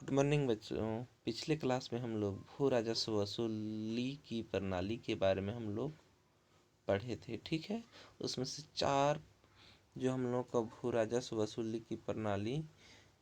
Good morning बच्चों। पिछले class में हम लोग भू राजस्व वसूली की प्रणाली के बारे में हम लोग पढ़े थे, ठीक है। उसमें से चार जो हम लोग का भू राजस्व वसूली की प्रणाली,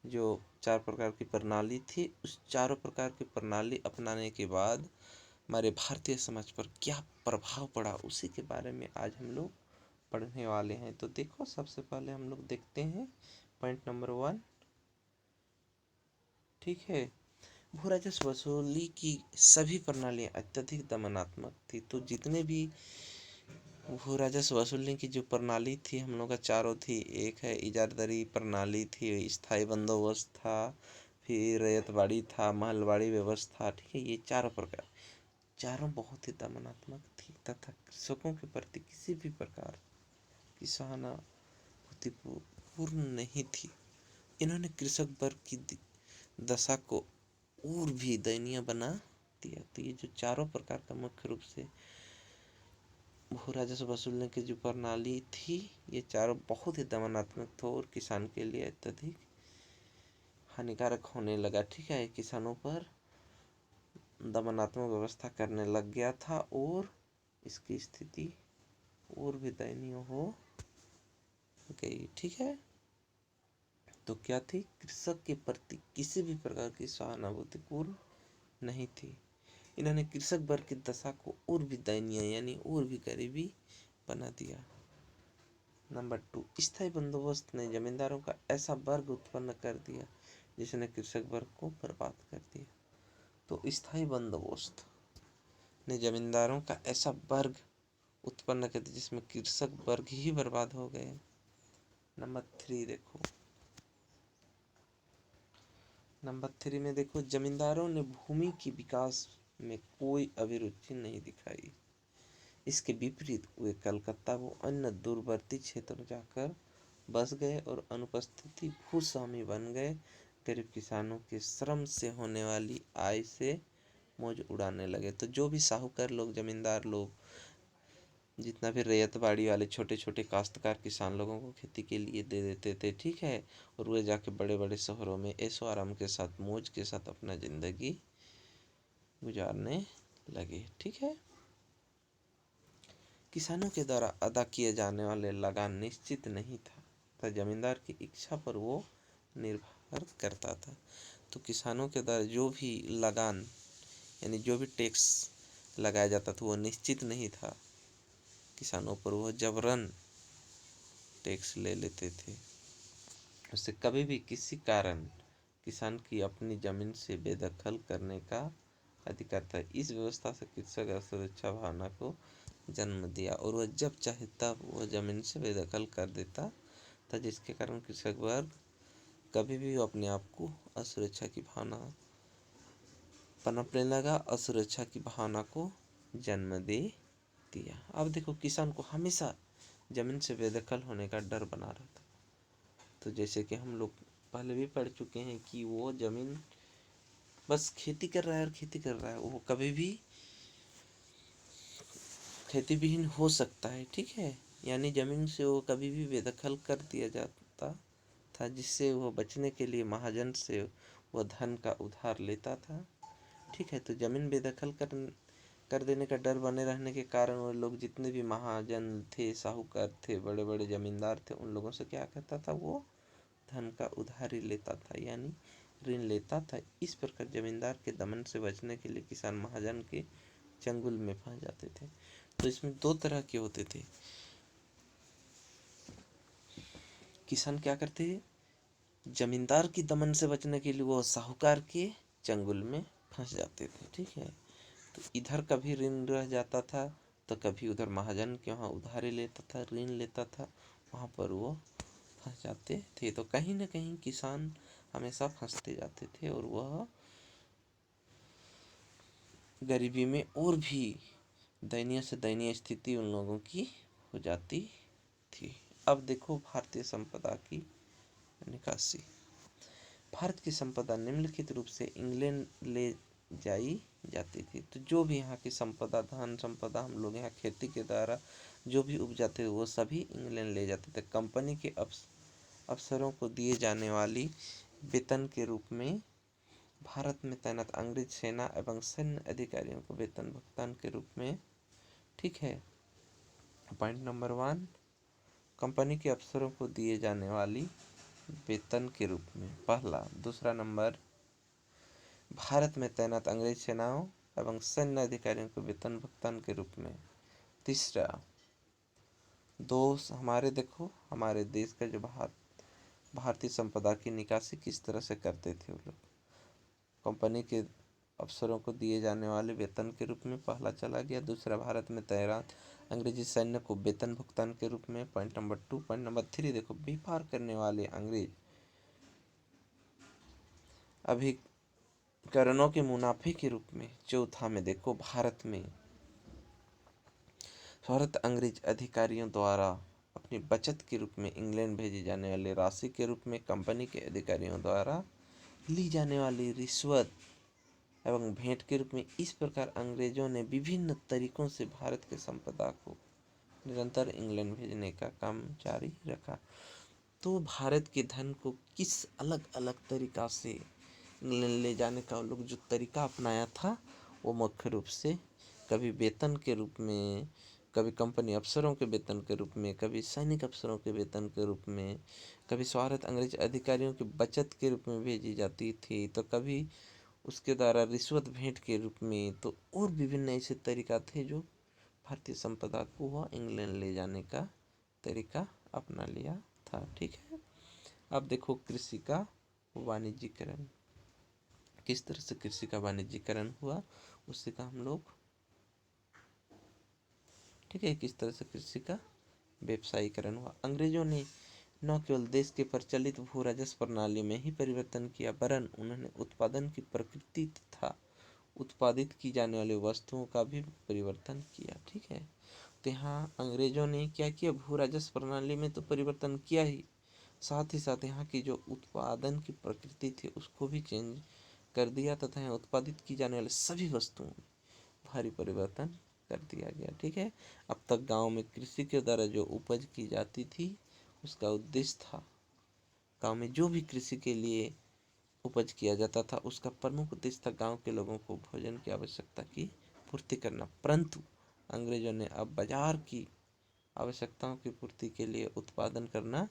जो चार प्रकार की प्रणाली थी, उस चारों प्रकार की प्रणाली अपनाने के बाद हमारे भारतीय समाज पर क्या प्रभाव पड़ा, उसी के बारे में आज हम लोग पढ़ने वाले हैं। तो देखो, सबसे पहले हम लोग देखते हैं पॉइंट नंबर 1, ठीक है। भू राजस्व वसूली की सभी प्रणालियाँ अत्यधिक दमनात्मक थी। तो जितने भी भू राजस्व वसूलने की जो प्रणाली थी हम लोग का चारों थी। एक है इजारदारी प्रणाली थी, स्थायी बंदोबस्त था, फिर रैयतवाड़ी था, महलवाड़ी व्यवस्था, ठीक है। ये चारों प्रकार, चारों बहुत ही दमनात्मक थी तथा कृषकों के प्रति किसी भी प्रकार की सहानुभूतिपूर्ण नहीं थी। इन्होंने कृषक वर्ग की दशा को और भी दयनीय बना दिया। तो ये जो चारों प्रकार का मुख्य रूप से भू राजस्व वसूलने की जो प्रणाली थी, ये चारों बहुत ही दमनात्मक थे और किसान के लिए अत्यधिक हानिकारक होने लगा, ठीक है। किसानों पर दमनात्मक व्यवस्था करने लग गया था और इसकी स्थिति और भी दयनीय हो गई, ठीक है। तो क्या थी? कृषक के प्रति किसी भी प्रकार की सहानुभूतिपूर्ण नहीं थी। इन्होंने कृषक वर्ग की दशा को और भी दयनीय यानी और भी गरीबी बना दिया। नंबर 2, स्थायी बंदोबस्त ने जमींदारों का ऐसा वर्ग उत्पन्न कर दिया जिसने कृषक वर्ग को बर्बाद कर दिया। तो स्थायी बंदोबस्त ने जमींदारों का ऐसा वर्ग उत्पन्न कर दिया जिसमें कृषक वर्ग ही बर्बाद हो गए। नंबर 3 देखो, नंबर 3 में देखो, जमींदारों ने भूमि के विकास में कोई अभिरुचि नहीं दिखाई। इसके विपरीत वे कलकत्ता व अन्य दूरवर्ती क्षेत्रों में जाकर बस गए और अनुपस्थिति भूस्वामी बन गए। गरीब किसानों के श्रम से होने वाली आय से मौज उड़ाने लगे। तो जो भी साहूकार लोग, जमींदार लोग, जितना भी रैयतवाड़ी वाले छोटे छोटे काश्तकार किसान लोगों को खेती के लिए दे देते थे, ठीक है। और वे जाके बड़े बड़े शहरों में ऐशो आराम के साथ, मौज के साथ अपना जिंदगी गुजारने लगे, ठीक है। किसानों के द्वारा अदा किए जाने वाले लगान निश्चित नहीं था, तो जमींदार की इच्छा पर वो निर्भर करता था। तो किसानों के द्वारा जो भी लगान यानी जो भी टैक्स लगाया जाता था वो निश्चित नहीं था। किसानों पर वो जबरन टैक्स ले लेते थे। उससे कभी भी किसी कारण किसान की अपनी जमीन से बेदखल करने का अधिकार था। इस व्यवस्था से कृषक असुरक्षा भावना को जन्म दिया और वह जब चाहे तब वह जमीन से बेदखल कर देता था, जिसके कारण कृषक वर्ग कभी भी अपने आप को असुरक्षा की भावना पनपने लगा, असुरक्षा की भावना को जन्म दे दिया। अब देखो, किसान को हमेशा जमीन से बेदखल होने का डर बना रहता। तो जैसे कि हम लोग पहले भी पढ़ चुके हैं कि वो जमीन बस खेती कर रहा है और खेती कर रहा है, वो कभी भी खेती विहीन हो सकता है, ठीक है। यानी जमीन से वो कभी भी बेदखल कर दिया जाता था, जिससे वो बचने के लिए महाजन से वह धन का उधार लेता था, ठीक है। तो जमीन बेदखल कर देने का डर बने रहने के कारण वो लोग, जितने भी महाजन थे, साहूकार थे, बड़े बड़े जमींदार थे, उन लोगों से क्या करता था, वो धन का उधारी लेता था यानी ऋण लेता था। इस प्रकार जमींदार के दमन से बचने के लिए किसान महाजन के चंगुल में फंस जाते थे। तो इसमें दो तरह के होते थे। किसान क्या करते हैं, जमींदार की दमन से बचने के लिए वो साहूकार के चंगुल में फंस जाते थे, ठीक है। तो इधर कभी ऋण रह जाता था तो कभी उधर महाजन के वहाँ उधारी लेता था, ऋण लेता था, वहाँ पर वो फंस जाते थे। तो कहीं ना कहीं किसान हमेशा फंसते जाते थे और वह गरीबी में और भी दयनीय से दयनीय स्थिति उन लोगों की हो जाती थी। अब देखो, भारतीय संपदा की निकासी। भारत की संपदा निम्नलिखित रूप से इंग्लैंड ले जाई जाती थी। तो जो भी यहाँ की संपदा, धन संपदा, हम लोग यहाँ खेती के द्वारा जो भी उपजाते थे वो सभी इंग्लैंड ले जाते थे। कंपनी के अफसरों को दिए जाने वाली वेतन के रूप में भारत में तैनात अंग्रेज सेना एवं सैन्य अधिकारियों को वेतन भुगतान के रूप में, ठीक है। पॉइंट नंबर 1, कंपनी के अफसरों को दिए जाने वाली वेतन के रूप में, पहला। दूसरा नंबर, भारत में तैनात अंग्रेज सेनाओं एवं सैन्य अधिकारियों को वेतन भुगतान के रूप में। तीसरा, हमारे देखो, हमारे देश का जो भारतीय संपदा की निकासी किस तरह से करते थे वो लोग, कंपनी के अफसरों को दिए जाने वाले वेतन के रूप में, पहला चला गया। दूसरा, भारत में तैनात अंग्रेजी सैन्य को वेतन भुगतान के रूप में, पॉइंट नंबर 2। पॉइंट नंबर 3 देखो, व्यापार करने वाले अंग्रेज अभिकरणों के मुनाफे के रूप में। चौथा में देखो, भारत अंग्रेज अधिकारियों द्वारा अपनी बचत के रूप में इंग्लैंड भेजी जाने वाली राशि के रूप में, कंपनी के अधिकारियों द्वारा ली जाने वाली रिश्वत एवं भेंट के रूप में। इस प्रकार अंग्रेजों ने विभिन्न तरीकों से भारत के संपदा को निरंतर इंग्लैंड भेजने का काम जारी रखा। तो भारत के धन को किस अलग अलग तरीका से इंग्लैंड ले जाने का वो लोग जो तरीका अपनाया था, वो मुख्य रूप से कभी वेतन के रूप में, कभी कंपनी अफसरों के वेतन के रूप में, कभी सैनिक अफसरों के वेतन के रूप में, कभी स्वार्थ अंग्रेज अधिकारियों की बचत के रूप में भेजी जाती थी, तो कभी उसके द्वारा रिश्वत भेंट के रूप में। तो और विभिन्न ऐसे तरीका थे जो भारतीय संपदा को वह इंग्लैंड ले जाने का तरीका अपना लिया था, ठीक है। अब देखो, कृषि का वाणिज्यीकरण, किस तरह से कृषि का वाणिज्यीकरण हुआ उससे का हम लोग, ठीक है, किस तरह से कृषि का व्यवसायीकरण हुआ। अंग्रेजों ने न केवल देश के प्रचलित भू राजस्व प्रणाली में ही परिवर्तन किया, वरन उन्होंने उत्पादन की प्रकृति तथा उत्पादित की जाने वाली वस्तुओं का भी परिवर्तन किया, ठीक है। तो यहाँ अंग्रेजों ने क्या किया, भू राजस्व प्रणाली में तो परिवर्तन किया ही, साथ ही साथ यहाँ की जो उत्पादन की प्रकृति थी उसको भी चेंज कर दिया, तथा यहाँ उत्पादित की जाने वाली सभी वस्तुओं में भारी परिवर्तन कर दिया गया, ठीक है। अब तक गांव में कृषि के द्वारा जो उपज की जाती थी उसका उद्देश्य था, गांव में जो भी कृषि के लिए उपज किया जाता था उसका प्रमुख उद्देश्य था गांव के लोगों को भोजन की आवश्यकता की पूर्ति करना। परंतु अंग्रेजों ने अब बाजार की आवश्यकताओं की पूर्ति के लिए उत्पादन करना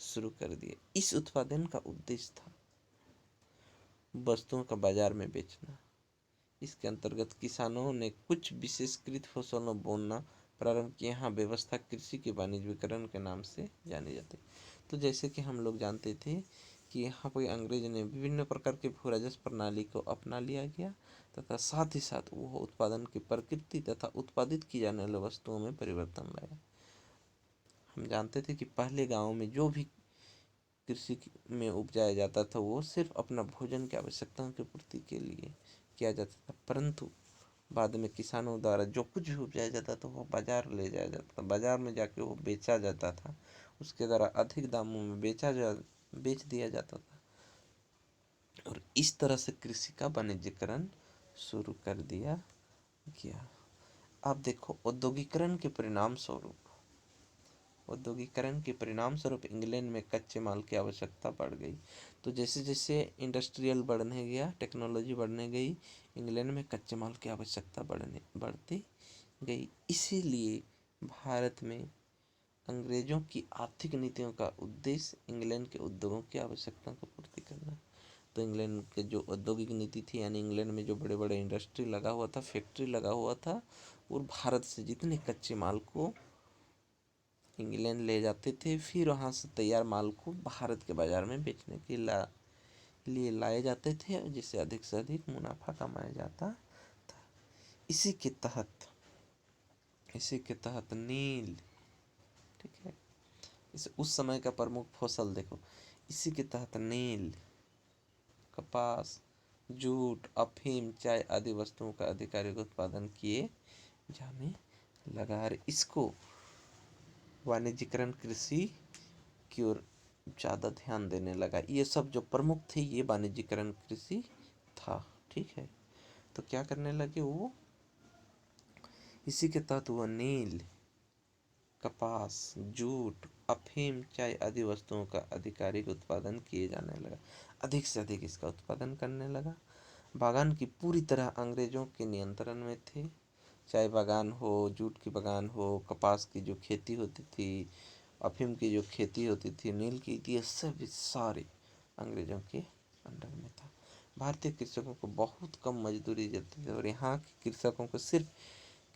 शुरू कर दिया। इस उत्पादन का उद्देश्य था वस्तुओं का बाजार में बेचना। इसके अंतर्गत किसानों ने कुछ विशेषकृत फसलों बोना प्रारंभ किया। यहाँ व्यवस्था कृषि के वाणिज्यीकरण के नाम से जानी जाती। तो जैसे कि हम लोग जानते थे कि यहाँ पर अंग्रेज ने विभिन्न प्रकार के भू राजस्व प्रणाली को अपना लिया गया, तथा साथ ही साथ वह उत्पादन की प्रकृति तथा उत्पादित की जाने वाली वस्तुओं में परिवर्तन लाया। हम जानते थे कि पहले गाँव में जो भी कृषि में उपजाया जाता था वो सिर्फ अपना भोजन की आवश्यकताओं की पूर्ति के लिए किया जाता था, परंतु बाद में किसानों द्वारा जो कुछ भी उपजाया जाता था वो बाजार ले जाया जाता था, बाजार में जाके वो बेचा जाता था, उसके द्वारा अधिक दामों में बेच दिया जाता था, और इस तरह से कृषि का वाणिज्यीकरण शुरू कर दिया गया। अब देखो, औद्योगिकरण के परिणाम स्वरूप, औद्योगिकरण के परिणाम स्वरूप इंग्लैंड में कच्चे माल की आवश्यकता बढ़ गई। तो जैसे जैसे इंडस्ट्रियल बढ़ने गया, टेक्नोलॉजी बढ़ने गई, इंग्लैंड में कच्चे माल की आवश्यकता बढ़ती गई। इसीलिए भारत में अंग्रेजों की आर्थिक नीतियों का उद्देश्य इंग्लैंड के उद्योगों की आवश्यकताओं को पूर्ति करना। तो इंग्लैंड के जो औद्योगिक नीति थी, यानी इंग्लैंड में जो बड़े बड़े इंडस्ट्री लगा हुआ था, फैक्ट्री लगा हुआ था, और भारत से जितने कच्चे माल को इंग्लैंड ले जाते थे, फिर वहाँ से तैयार माल को भारत के बाज़ार में बेचने के लिए लाए जाते थे, जिससे अधिक से अधिक मुनाफा कमाया जाता था। इसी के तहत नील, ठीक है, इसे उस समय का प्रमुख फसल देखो, इसी के तहत नील, कपास, जूट, अफीम, चाय आदि वस्तुओं का आधिकारिक उत्पादन किए जाने लगा। इसको वाणिज्यिकरण कृषि की ओर ज़्यादा ध्यान देने लगा। ये सब जो प्रमुख थे ये वाणिज्यिकरण कृषि था, ठीक है। तो क्या करने लगे वो, इसी के तहत वो नील, कपास, जूट, अफीम, चाय आदि वस्तुओं का आधिकारिक उत्पादन किए जाने लगा। अधिक से अधिक इसका उत्पादन करने लगा। बागान की पूरी तरह अंग्रेजों के नियंत्रण में थे। चाय बागान हो, जूट की बागान हो, कपास की जो खेती होती थी, अफीम की जो खेती होती थी, नील की, ये सब सारे अंग्रेजों के अंडर में था। भारतीय कृषकों को बहुत कम मजदूरी देते थे और यहाँ के कृषकों को सिर्फ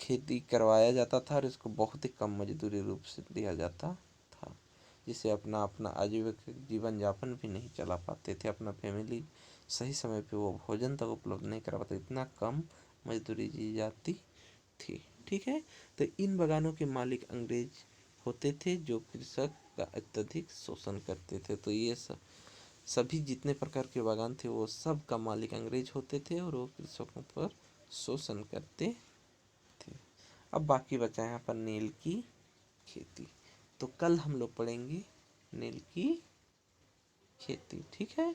खेती करवाया जाता था और इसको बहुत ही कम मजदूरी रूप से दिया जाता था, जिससे अपना अपना आजीविका जीवन यापन भी नहीं चला पाते थे। अपना फैमिली सही समय पे वो भोजन तक उपलब्ध नहीं करा पाते, इतना कम मजदूरी दी जाती थी। ठीक है, तो इन बागानों के मालिक अंग्रेज होते थे जो कृषक का अत्यधिक शोषण करते थे। तो ये सभी जितने प्रकार के बागान थे वो सब का मालिक अंग्रेज होते थे और वो कृषकों पर शोषण करते थे। अब बाकी बचा यहाँ पर नील की खेती। तो कल हम लोग पढ़ेंगे नील की खेती। ठीक है।